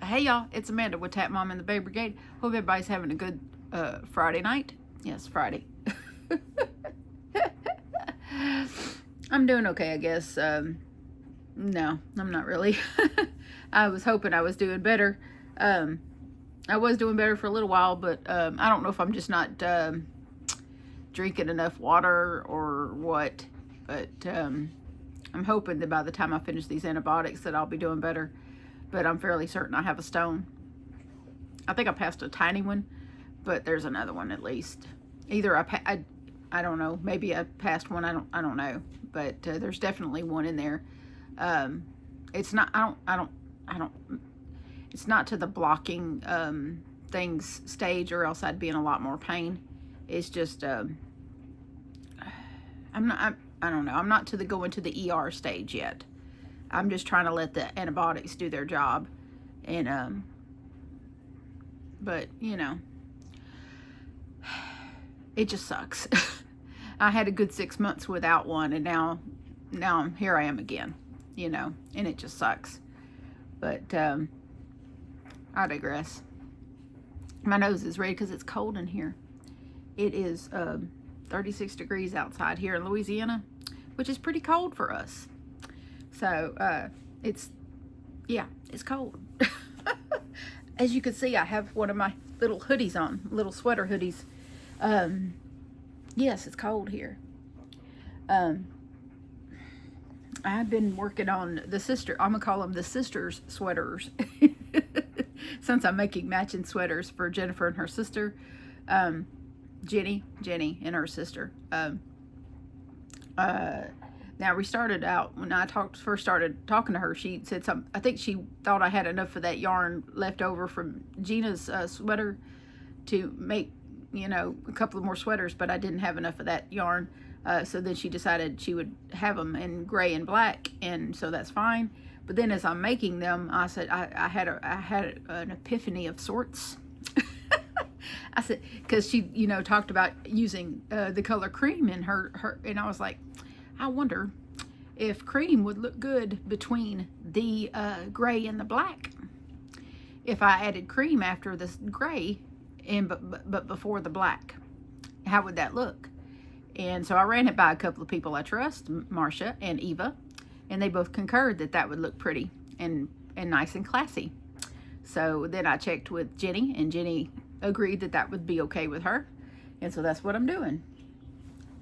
Hey y'all, it's Amanda with Tap Mom and the Baby Brigade. Hope everybody's having a good Friday night. Yes, Friday. I'm doing okay, I guess. No, I'm not really. I was hoping I was doing better. I was doing better for a little while, but I don't know if I'm just not drinking enough water or what. But I'm hoping that by the time I finish these antibiotics that I'll be doing better. But I'm fairly certain I have a stone. I think I passed a tiny one, but there's another one at least. Either I don't know, maybe I passed one, I don't know, but there's definitely one in there. It's not, it's not to the blocking things stage, or else I'd be in a lot more pain. It's just, I don't know, I'm not to the going to the ER stage yet. I'm just trying to let the antibiotics do their job. And, but, you know, it just sucks. I had a good 6 months without one, and now here I am again, you know, and it just sucks. But, I digress. My nose is red because it's cold in here. It is 36 degrees outside here in Louisiana, which is pretty cold for us. So, it's cold. As you can see, I have one of my little hoodies on, little sweater hoodies. Yes, it's cold here. I've been working on I'm gonna call them the sisters sweaters. Since I'm making matching sweaters for Jennifer and her sister, Jenny and her sister. Now, we started out, when I first started talking to her, she said something. I think she thought I had enough of that yarn left over from Gina's sweater to make, you know, a couple of more sweaters, but I didn't have enough of that yarn. So then she decided she would have them in gray and black, and so that's fine. But then as I'm making them, I said, I had an epiphany of sorts. I said, because she, you know, talked about using the color cream in her, and I was like, I wonder if cream would look good between the gray and the black. If I added cream after this gray, but before the black, how would that look? And so I ran it by a couple of people I trust, Marcia and Eva, and they both concurred that that would look pretty and nice and classy. So then I checked with Jenny, and Jenny agreed that that would be okay with her, and so that's what I'm doing.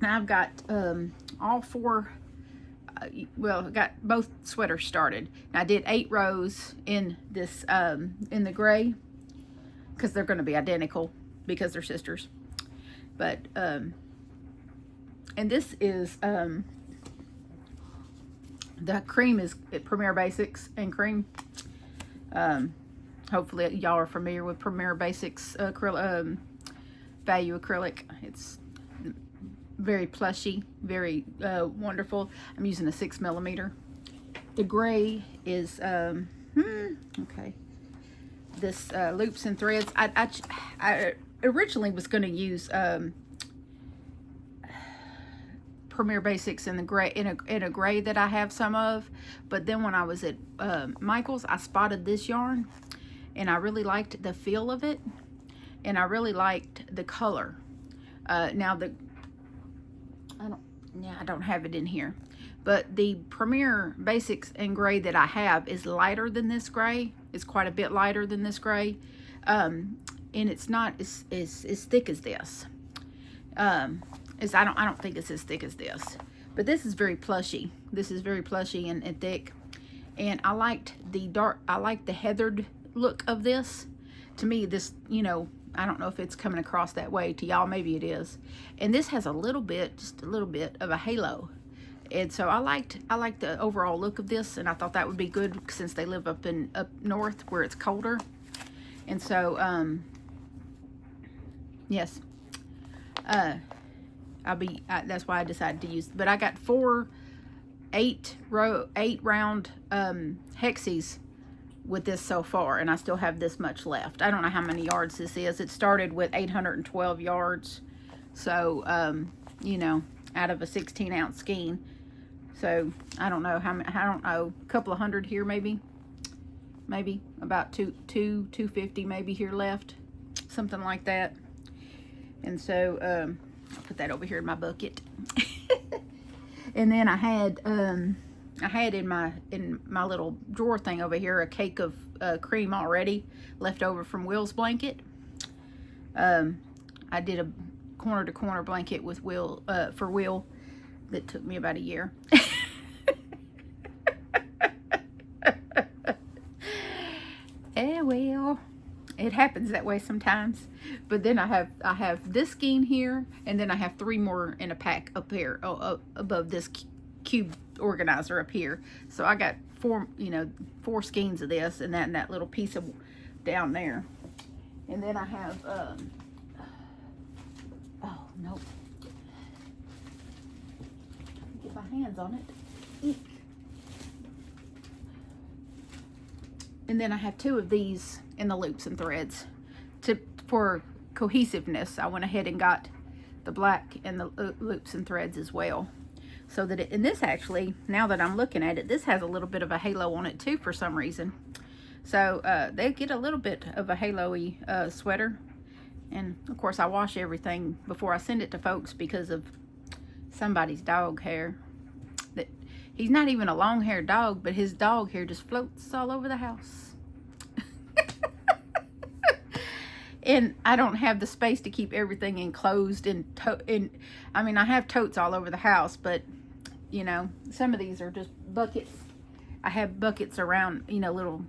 Now I've got all four, I got both sweaters started. And I did 8 rows in this, in the gray, because they're going to be identical because they're sisters. But, and this is, the cream is Premier Basics and cream. Hopefully y'all are familiar with Premier Basics value acrylic. It's very plushy, very wonderful. I'm using a 6mm. The gray is okay. This loops and threads. I originally was going to use Premier Basics in the gray, in a gray that I have some of, but then when I was at Michael's, I spotted this yarn, and I really liked the feel of it, and I really liked the color. Now I don't have it in here, but the Premier Basics in gray that I have is lighter than this gray. It's quite a bit lighter than this gray, and it's not as thick as this. I don't think it's as thick as this, but this is very plushy. This is very plushy and thick, and I liked the heathered look of this. To me, this, you know, I don't know if it's coming across that way to y'all. Maybe it is. And this has just a little bit of a halo. And so I liked the overall look of this, and I thought that would be good since they live up north where it's colder. And so, yes, that's why I decided to use, but I got 8 round hexies with this so far, and I still have this much left. I don't know how many yards this is. It started with 812 yards, so you know, out of a 16-ounce skein. So I don't know how many, I don't know, a couple of hundred here maybe. maybe about 250 maybe here left, something like that. And so I'll put that over here in my bucket. And then I had in my little drawer thing over here a cake of cream already left over from Will's blanket. I did a corner to corner blanket with Will for Will that took me about a year. Well, it happens that way sometimes. But then I have this skein here, and then I have 3 more in a pack up here, above this cube organizer up here. So I got 4 skeins of this, and that little piece of down there. And then I have oh nope, get my hands on it. Eek. And then I have 2 of these in the loops and threads. For cohesiveness, I went ahead and got the black and the loops and threads as well. So that and this actually, now that I'm looking at it, this has a little bit of a halo on it too for some reason. So they get a little bit of a halo-y sweater. And of course I wash everything before I send it to folks because of somebody's dog hair. He's not even a long-haired dog, but his dog hair just floats all over the house. And I don't have the space to keep everything enclosed I mean, I have totes all over the house, but you know, some of these are just buckets. I have buckets around, you know, little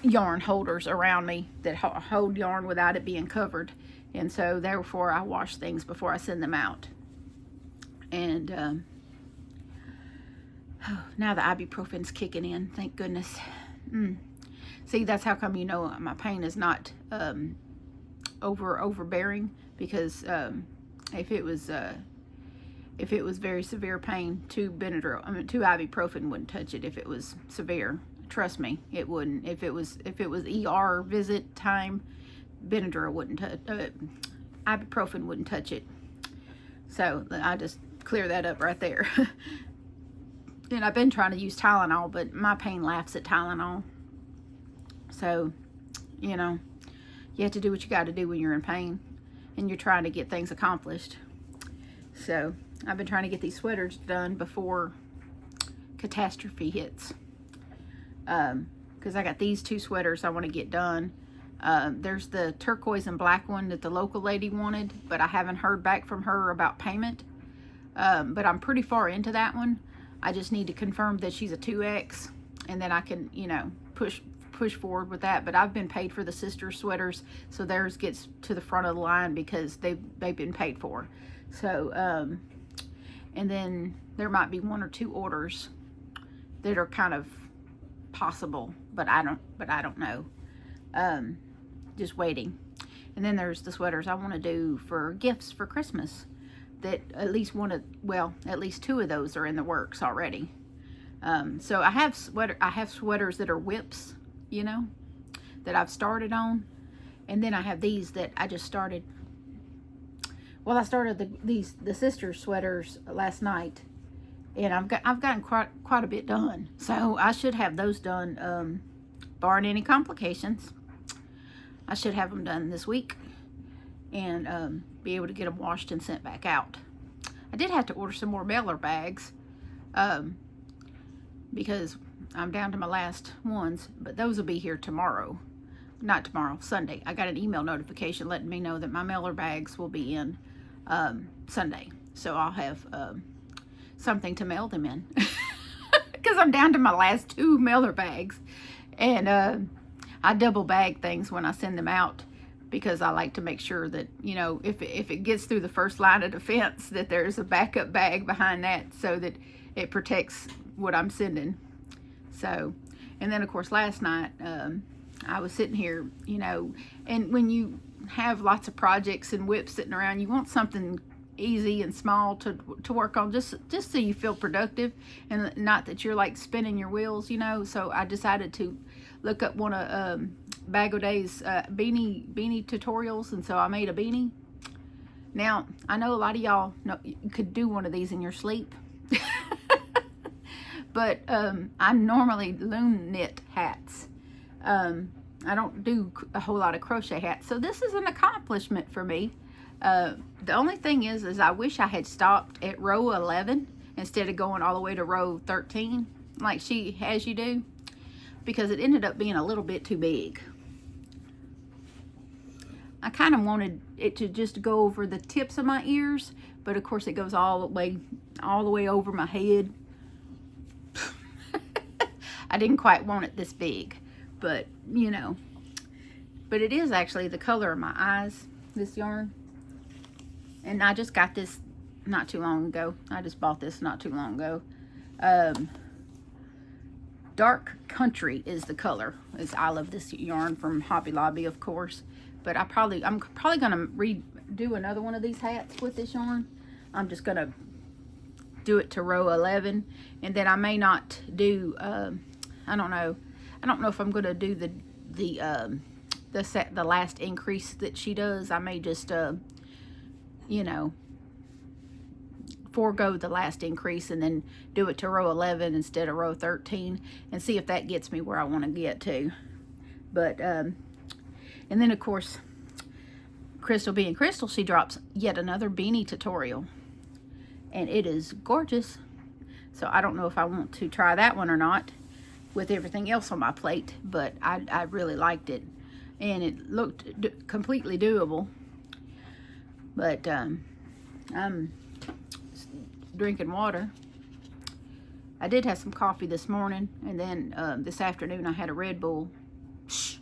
yarn holders around me that hold yarn without it being covered. And so therefore I wash things before I send them out. And now the ibuprofen's kicking in, thank goodness. See, that's how come, you know, my pain is not overbearing, because if it was very severe pain, 2 ibuprofen wouldn't touch it. If it was severe, trust me, it wouldn't. If it was ER visit time, Benadryl wouldn't touch. Ibuprofen wouldn't touch it. So I just clear that up right there. And I've been trying to use Tylenol, but my pain laughs at Tylenol. So, you know, you have to do what you got to do when you're in pain and you're trying to get things accomplished. So I've been trying to get these sweaters done before catastrophe hits. Because I got these 2 sweaters I want to get done. There's the turquoise and black one that the local lady wanted, but I haven't heard back from her about payment. But I'm pretty far into that one. I just need to confirm that she's a 2X, and then I can, you know, push forward with that. But I've been paid for the sister sweaters, so theirs gets to the front of the line because they've been paid for. So and then there might be 1 or 2 orders that are kind of possible, but I don't know. Just waiting. And then there's the sweaters I want to do for gifts for Christmas, that at least 2 of those are in the works already. So I have sweaters that are whips, you know, that I've started on, and then I have these that I just started. Well, I started the sister sweaters last night, and I've gotten quite a bit done. So I should have those done, barring any complications. I should have them done this week, and be able to get them washed and sent back out. I did have to order some more mailer bags, because I'm down to my last ones, but those will be here tomorrow. Not tomorrow, Sunday. I got an email notification letting me know that my mailer bags will be in Sunday. So I'll have something to mail them in. Because I'm down to my last 2 mailer bags. And I double bag things when I send them out, because I like to make sure that, you know, if it gets through the first line of defense, that there's a backup bag behind that, so that it protects what I'm sending. So, and then of course last night I was sitting here, you know, and when you have lots of projects and whips sitting around, you want something easy and small to work on, just so you feel productive, and not that you're like spinning your wheels, you know. So I decided to look up one of Bag O' Day's beanie tutorials, and so I made a beanie. Now I know a lot of y'all could do one of these in your sleep. but I normally loom knit hats. I don't do a whole lot of crochet hats, so this is an accomplishment for me. The only thing is I wish I had stopped at row 11 instead of going all the way to row 13 like she has you do, because it ended up being a little bit too big. I kind of wanted it to just go over the tips of my ears, but of course it goes all the way over my head. I didn't quite want it this big, but you know, but it is actually the color of my eyes, this yarn. And I just got this not too long ago. I just bought this not too long ago. Dark Country is the color. I love this yarn from Hobby Lobby, of course. But I'm probably gonna redo another one of these hats with this yarn. I'm just gonna do it to row 11, and then I may not do. I don't know if I'm gonna do the last increase that she does. I may just you know, forego the last increase and then do it to row 11 instead of row 13 and see if that gets me where I want to get to. But and then of course, Crystal being Crystal, she drops yet another beanie tutorial, and it is gorgeous. So I don't know if I want to try that one or not with everything else on my plate, but I really liked it, and it looked completely doable. But I'm drinking water. I did have some coffee this morning, and then this afternoon I had a Red Bull. Shh.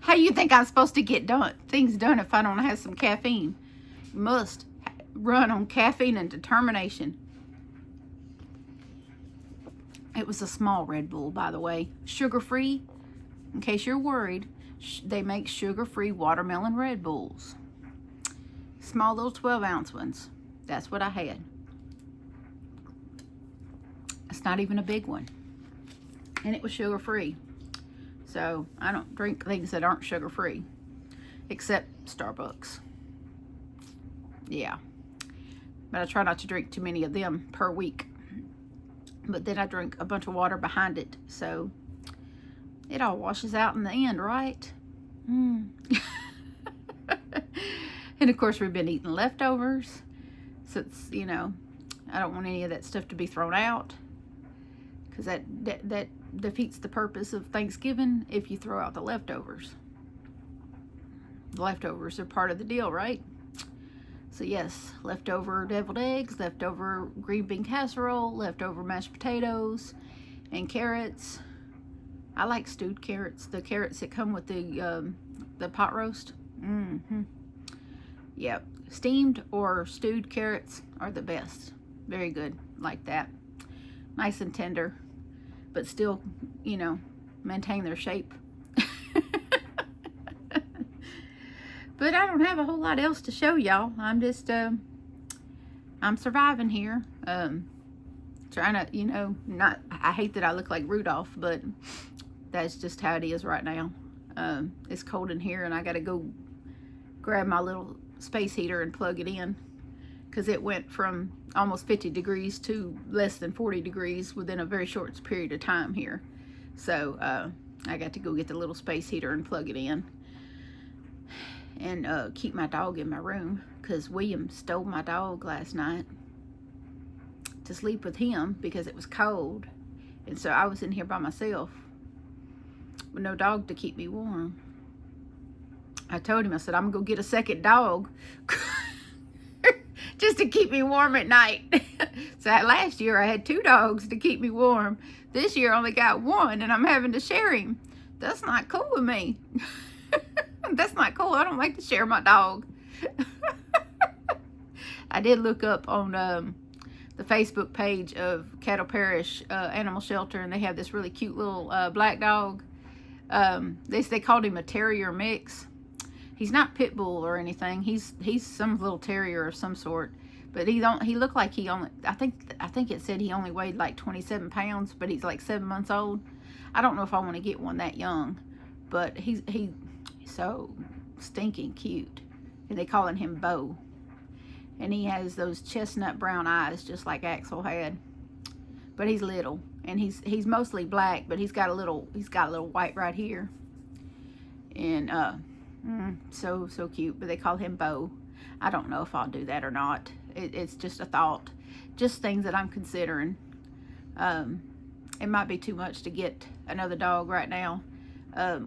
How do you think I'm supposed to get things done if I don't have some caffeine? Must run on caffeine and determination. It was a small Red Bull, by the way. Sugar-free. In case you're worried, they make sugar-free watermelon Red Bulls. Small little 12-ounce ones. That's what I had. It's not even a big one. And it was sugar-free. So I don't drink things that aren't sugar-free. Except Starbucks. Yeah. But I try not to drink too many of them per week. But then I drink a bunch of water behind it. So it all washes out in the end, right? And of course we've been eating leftovers. Since, you know, I don't want any of that stuff to be thrown out. Because that defeats the purpose of Thanksgiving if you throw out the leftovers. The leftovers are part of the deal, right? So yes, leftover deviled eggs, leftover green bean casserole, leftover mashed potatoes, and carrots. I like stewed carrots. The carrots that come with the pot roast. Yep, steamed or stewed carrots are the best. Very good, like that. Nice and tender, but still, you know, maintain their shape. But I don't have a whole lot else to show y'all. I'm just, I'm surviving here. Trying to, you know, I hate that I look like Rudolph, but that's just how it is right now. It's cold in here, and I got to go grab my little space heater and plug it in, because it went from almost 50 degrees to less than 40 degrees within a very short period of time here. So I got to go get the little space heater and plug it in, and keep my dog in my room, because William stole my dog last night to sleep with him because it was cold, and so I was in here by myself with no dog to keep me warm. I told him, I said, I'm gonna go get a second dog just to keep me warm at night. So last year I had 2 dogs to keep me warm. This year I only got 1, and I'm having to share him. That's not cool with me. That's not cool. I don't like to share my dog. I did look up on the Facebook page of Cattle Parish Animal Shelter, and they have this really cute little black dog. They called him a terrier mix. He's not pit bull or anything. He's some little terrier of some sort. But he looked like he only, I think it said he only weighed like 27 pounds, but he's like 7 months old. I don't know if I want to get one that young, but he's so stinking cute. And they calling him Bo. And he has those chestnut brown eyes just like Axel had. but he's little, and he's mostly black, but he's got a little white right here, and so cute. But they call him Bo. I don't know if I'll do that or not. It's just a thought, just things that I'm considering. It might be too much to get another dog right now.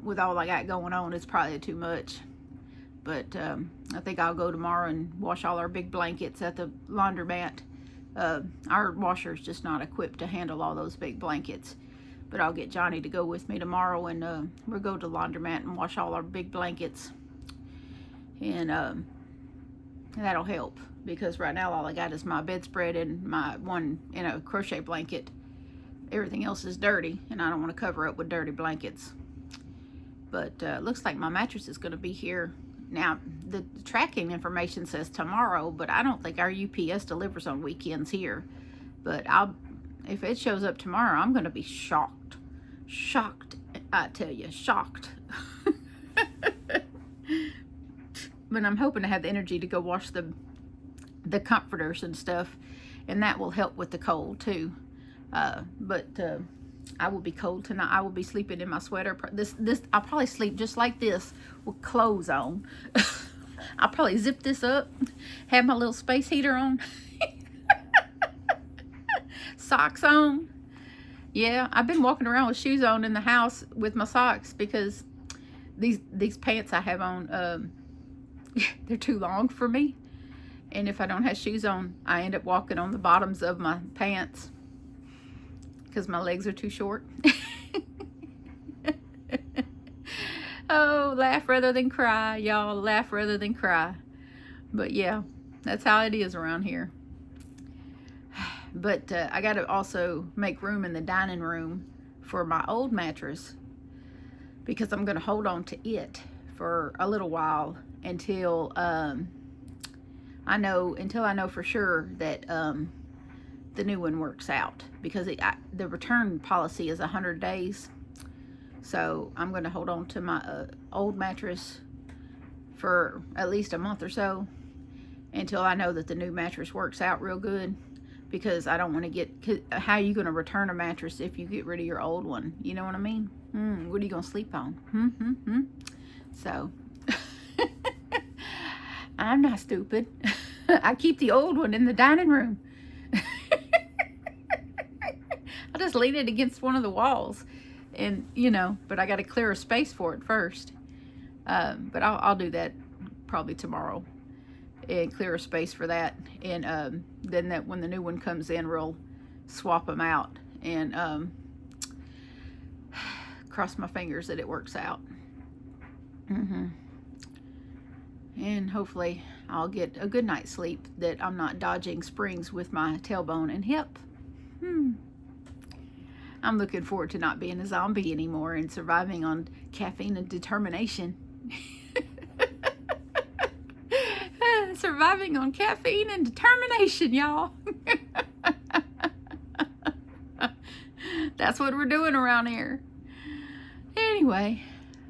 With all I got going on, it's probably too much. But I think I'll go tomorrow and wash all our big blankets at the laundromat. Our washer is just not equipped to handle all those big blankets. But I'll get Johnny to go with me tomorrow, and we'll go to the laundromat and wash all our big blankets. And that'll help, because right now all I got is my bedspread and my one, crochet blanket. Everything else is dirty, and I don't want to cover up with dirty blankets. But looks like my mattress is going to be here. Now, the tracking information says tomorrow, but I don't think our UPS delivers on weekends here. But if it shows up tomorrow, I'm going to be shocked. Shocked, I tell you, shocked. But I'm hoping to have the energy to go wash the comforters and stuff, and that will help with the cold too. But I will be cold tonight. I will be sleeping in my sweater. I'll probably sleep just like this with clothes on. I'll probably zip this up, have my little space heater on, socks on. Yeah, I've been walking around with shoes on in the house with my socks, because these pants I have on, they're too long for me. And if I don't have shoes on, I end up walking on the bottoms of my pants, because my legs are too short. Oh, laugh rather than cry, y'all. Laugh rather than cry. But yeah, that's how it is around here. But I got to also make room in the dining room for my old mattress, because I'm going to hold on to it for a little while until I know for sure that the new one works out, because the return policy is 100 days. So I'm going to hold on to my old mattress for at least a month or so, until I know that the new mattress works out real good, because I don't want to how are you going to return a mattress if you get rid of your old one? You know what I mean? What are you going to sleep on? So I'm not stupid. I keep the old one in the dining room. I just lean it against one of the walls, and but I got to clear a space for it first. But I'll do that probably tomorrow, and clear a space for that, and then that when the new one comes in, we'll swap them out, and cross my fingers that it works out. And hopefully I'll get a good night's sleep, that I'm not dodging springs with my tailbone and hip. I'm looking forward to not being a zombie anymore and surviving on caffeine and determination. Surviving on caffeine and determination, y'all. That's what we're doing around here. Anyway,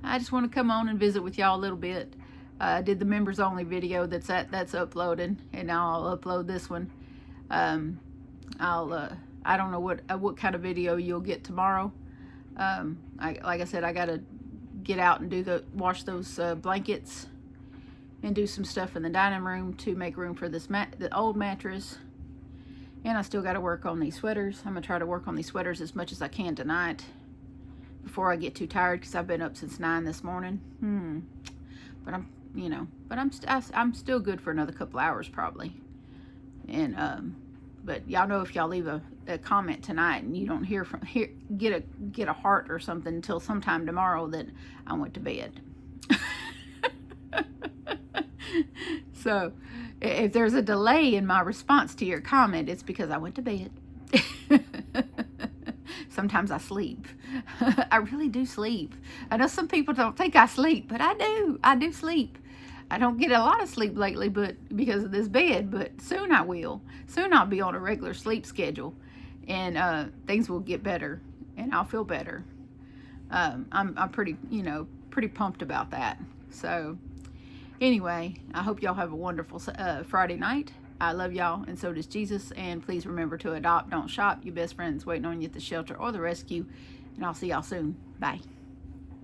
I just want to come on and visit with y'all a little bit. I did the members only video that's uploaded, and now I'll upload this one. I don't know what kind of video you'll get tomorrow. Like I said, I gotta get out and wash those blankets, and do some stuff in the dining room to make room for the old mattress. And I still got to work on these sweaters. I'm gonna try to work on these sweaters as much as I can tonight before I get too tired, because I've been up since 9 this morning. But I'm still good for another couple hours probably. And but y'all know, if y'all leave a comment tonight and you don't get a heart or something until sometime tomorrow, that I went to bed. So if there's a delay in my response to your comment, it's because I went to bed. Sometimes I sleep. I really do sleep. I know some people don't think I sleep, but I do. I do sleep. I don't get a lot of sleep lately, but because of this bed, but soon I will. Soon I'll be on a regular sleep schedule, and things will get better, and I'll feel better. I'm pretty pumped about that. So anyway, I hope y'all have a wonderful Friday night. I love y'all, and so does Jesus. And please remember to adopt, don't shop. Your best friend's waiting on you at the shelter or the rescue. And I'll see y'all soon. Bye.